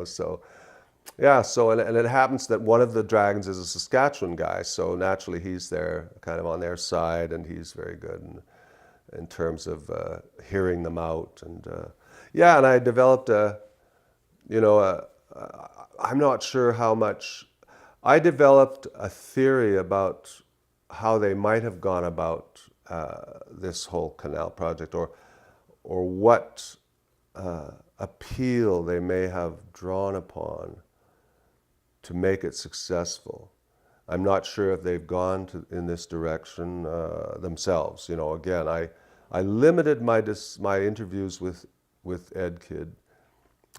So yeah, and it happens that one of the dragons is a Saskatchewan guy, so naturally he's there kind of on their side, and he's very good in terms of hearing them out. And yeah, and I developed I'm not sure how much, I developed a theory about how they might have gone about this whole canal project, or what appeal they may have drawn upon to make it successful. I'm not sure if they've gone in this direction themselves. Again, I limited my interviews with Ed Kidd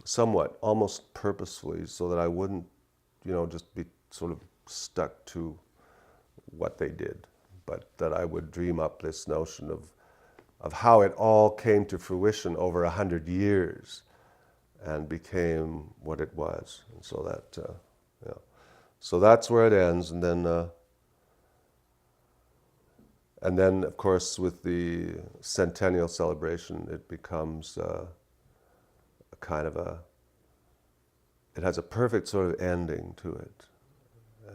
somewhat, almost purposefully, so that I wouldn't, just be sort of stuck to what they did, but that I would dream up this notion of how it all came to fruition over 100 years and became what it was. And so so that's where it ends. And then of course, with the centennial celebration, it becomes a kind of it has a perfect sort of ending to it.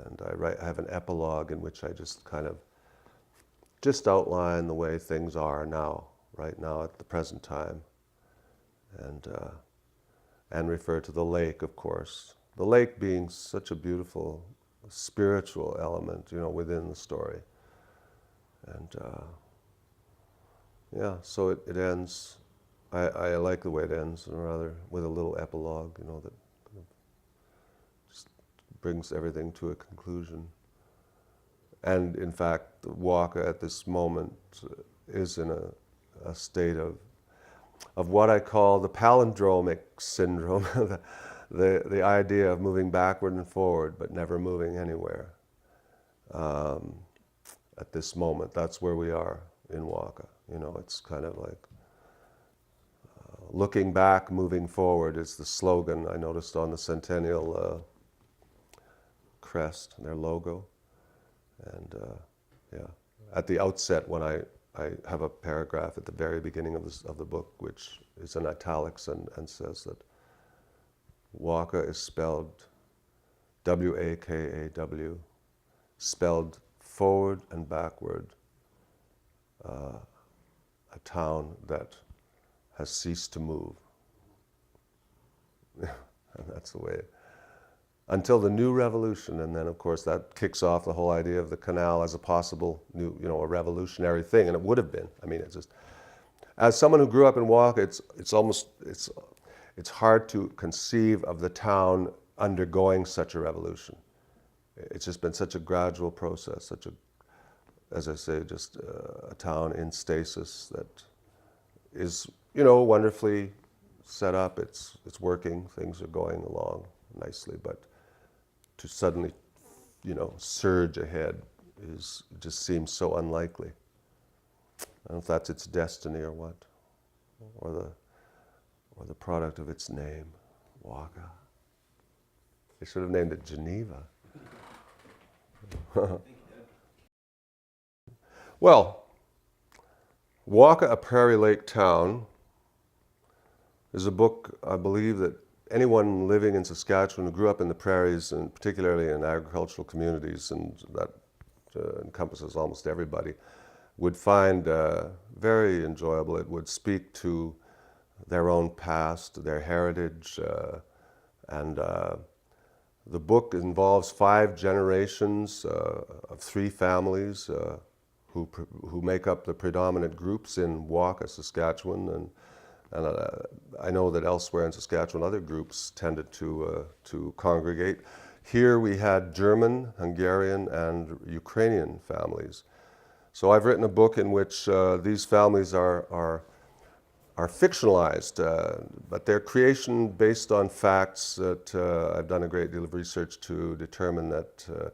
And I have an epilogue in which I just kind of outline the way things are now, right now at the present time, and refer to the lake, of course. The lake being such a beautiful spiritual element, within the story. And yeah, so it ends. I like the way it ends, rather with a little epilogue, that kind of just brings everything to a conclusion. And in fact, Waka at this moment is in a state of what I call the palindromic syndrome, the idea of moving backward and forward, but never moving anywhere. At this moment, that's where we are in Waka. It's kind of like looking back, moving forward is the slogan I noticed on the Centennial crest, their logo. And yeah, at the outset, when I have a paragraph at the very beginning of the book, which is in italics and says that Waka is spelled W-A-K-A-W, spelled forward and backward, a town that has ceased to move. And that's the way until the new revolution, and then of course that kicks off the whole idea of the canal as a possible new, a revolutionary thing, and it would have been. I mean, it's just, as someone who grew up in Waka, it's hard to conceive of the town undergoing such a revolution. It's just been such a gradual process, as I say, just a town in stasis that is, wonderfully set up. It's working, things are going along nicely, but to suddenly, surge ahead just seems so unlikely. I don't know if that's its destiny or what, or the product of its name, Waka. They should have named it Geneva. Well, Waka, a Prairie Lake Town, is a book, I believe, that anyone living in Saskatchewan who grew up in the prairies, and particularly in agricultural communities, and that encompasses almost everybody, would find very enjoyable. It would speak to their own past, their heritage, and the book involves 5 generations of 3 families who make up the predominant groups in Waka, Saskatchewan, and I know that elsewhere in Saskatchewan, other groups tended to congregate. Here we had German, Hungarian, and Ukrainian families. So I've written a book in which these families are fictionalized, but they're creation based on facts that I've done a great deal of research to determine that.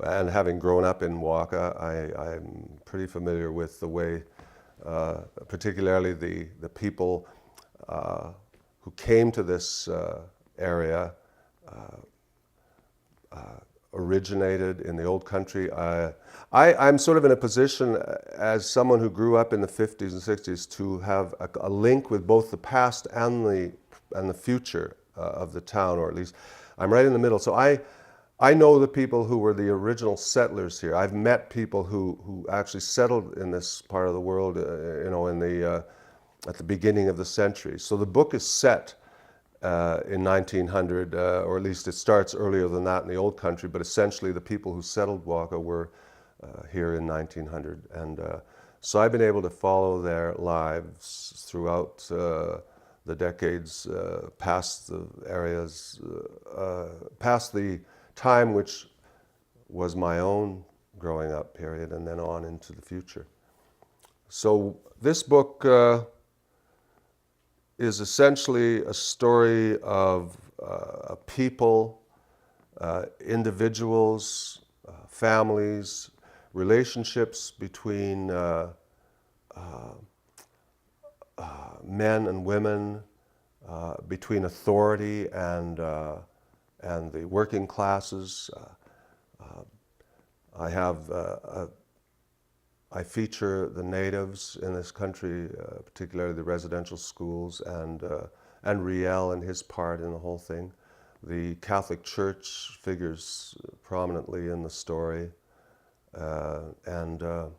And having grown up in Waka, I'm pretty familiar with the way, particularly the people who came to this area originated in the old country. I'm sort of in a position as someone who grew up in the 50s and 60s to have a link with both the past and the future of the town, or at least I'm right in the middle. So I know the people who were the original settlers here. I've met people who actually settled in this part of the world, in the at the beginning of the century. So the book is set in 1900, or at least it starts earlier than that in the old country, but essentially the people who settled Waka were here in 1900. And so I've been able to follow their lives throughout the decades, past the areas, past the time which was my own growing up period, and then on into the future. So this book is essentially a story of people, individuals, families, relationships between men and women, between authority and the working classes. I feature the natives in this country, particularly the residential schools, and Riel and his part in the whole thing. The Catholic Church figures prominently in the story, and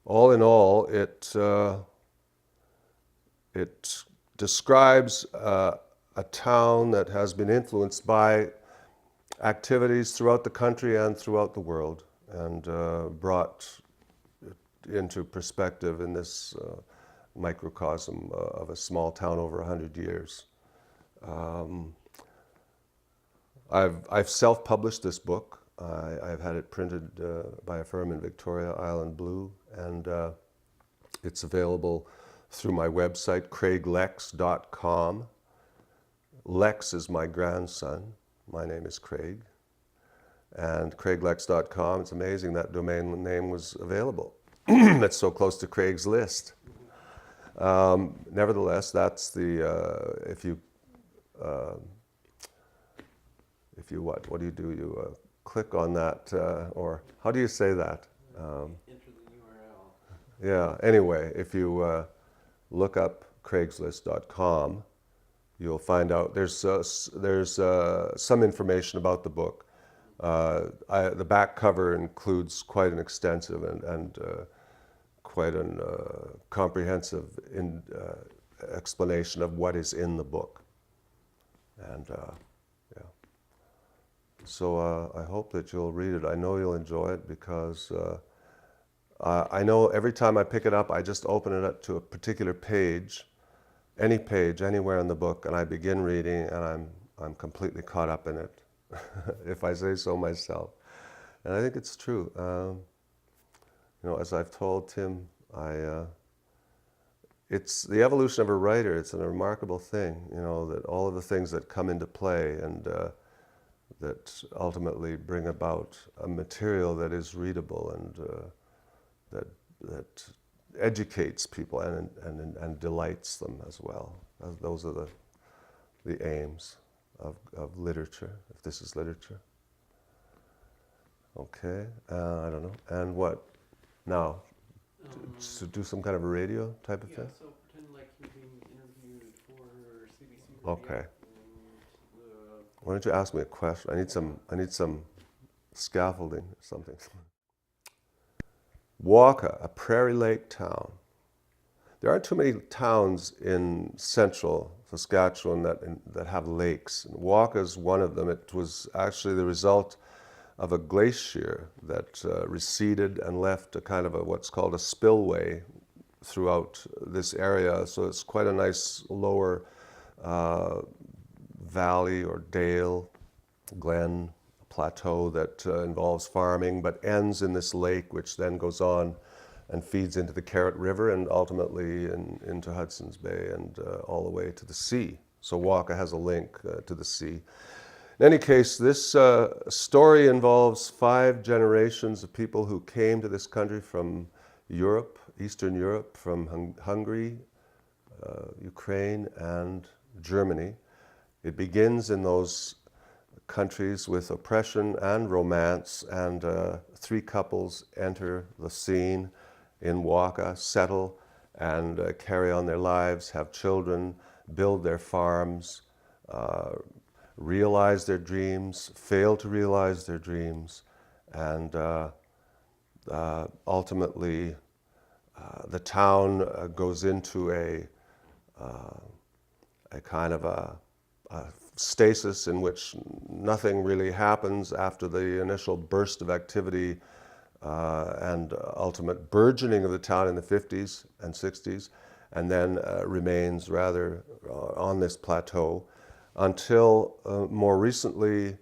all in all, it describes a town that has been influenced by activities throughout the country and throughout the world, and brought into perspective in this microcosm of a small town over 100 years. I've self-published this book. I've had it printed by a firm in Victoria, Island Blue, and it's available through my website, craiglex.com. Lex is my grandson. My name is Craig. And craiglex.com, it's amazing that domain name was available. It's so close to Craig's List. Nevertheless, that's the, if you what do? You click on that, or how do you say that? Enter the URL. Yeah, anyway, if you look up craigslist.com, you'll find out there's some information about the book. The back cover includes quite an extensive and quite an comprehensive explanation of what is in the book. And yeah. So I hope that you'll read it. I know you'll enjoy it, because I know every time I pick it up, I just open it up to a particular page, any page, anywhere in the book, and I begin reading, and I'm completely caught up in it, if I say so myself. And I think it's true. As I've told Tim, it's the evolution of a writer. It's a remarkable thing, that all of the things that come into play and that ultimately bring about a material that is readable and that educates people and delights them as well. Those are the aims of literature, if this is literature. Okay, I don't know. And what now? To do some kind of a radio type of thing? Yeah, so pretend like you're being interviewed for CBC Radio. Okay. Why don't you ask me a question? I need some scaffolding or something. Waka, a prairie lake town. There aren't too many towns in central Saskatchewan that have lakes. And Waka is one of them. It was actually the result of a glacier that receded and left a kind of what's called a spillway throughout this area. So it's quite a nice lower valley or dale, glen, plateau that involves farming, but ends in this lake, which then goes on and feeds into the Carrot River and ultimately into Hudson's Bay and all the way to the sea. So Waka has a link to the sea. In any case, this story involves 5 generations of people who came to this country from Europe, Eastern Europe, from Hungary, Ukraine, and Germany. It begins in those countries with oppression and romance, and 3 couples enter the scene in Waka, settle, and carry on their lives, have children, build their farms, realize their dreams, fail to realize their dreams, and ultimately the town goes into a kind of a stasis in which nothing really happens after the initial burst of activity and ultimate burgeoning of the town in the 50s and 60s, and then remains rather on this plateau until more recently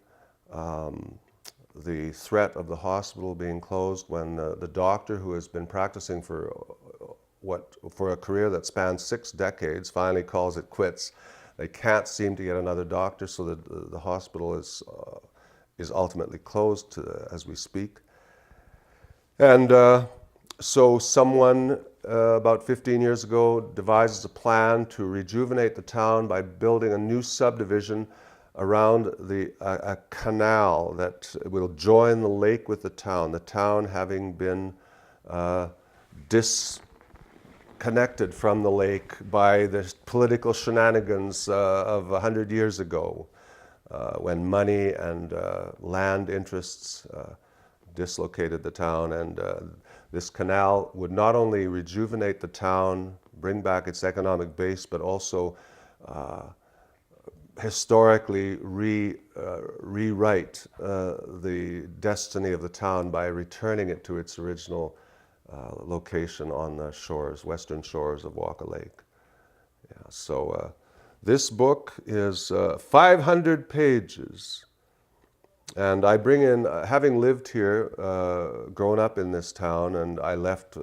the threat of the hospital being closed, when the doctor who has been practicing for a career that spans 6 decades finally calls it quits. They can't seem to get another doctor, so that the hospital is ultimately closed as we speak. And so someone about 15 years ago devises a plan to rejuvenate the town by building a new subdivision around a canal that will join the lake with the town having been disconnected from the lake by the political shenanigans of 100 years ago, when money and land interests dislocated the town. And this canal would not only rejuvenate the town, bring back its economic base, but also historically rewrite the destiny of the town by returning it to its original location on the shores, western shores of Walker Lake. Yeah, so this book is 500 pages. And I bring in, having lived here, grown up in this town, and I left,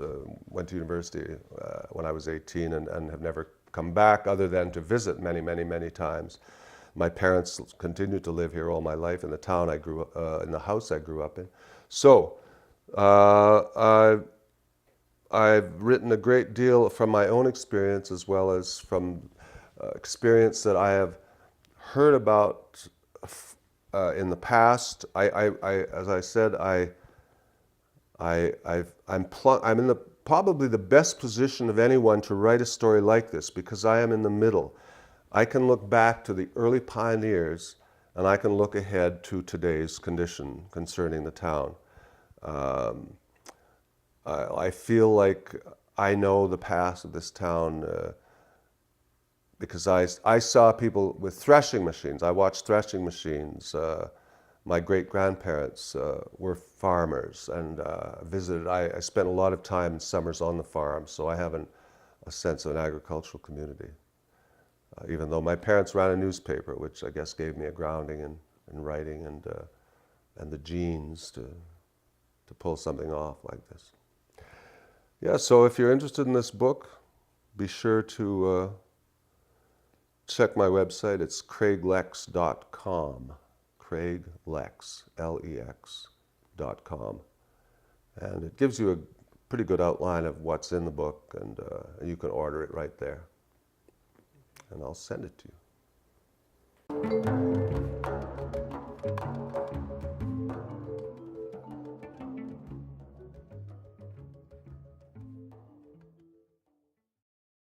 went to university when I was 18 and have never come back other than to visit many, many, many times. My parents continued to live here all my life in the town I grew up, in the house I grew up in. So I've written a great deal from my own experience, as well as from experience that I have heard about in the past. As I said, I'm in probably the best position of anyone to write a story like this, because I am in the middle. I can look back to the early pioneers, and I can look ahead to today's condition concerning the town. I feel like I know the past of this town because I saw people with threshing machines. I watched threshing machines. My great-grandparents were farmers, and visited. I spent a lot of time in summers on the farm, so I have a sense of an agricultural community. Even though my parents ran a newspaper, which I guess gave me a grounding in writing and the genes to pull something off like this. Yeah, so if you're interested in this book, be sure to check my website. It's craiglex.com. craiglex, Lex.com. And it gives you a pretty good outline of what's in the book, and you can order it right there. And I'll send it to you.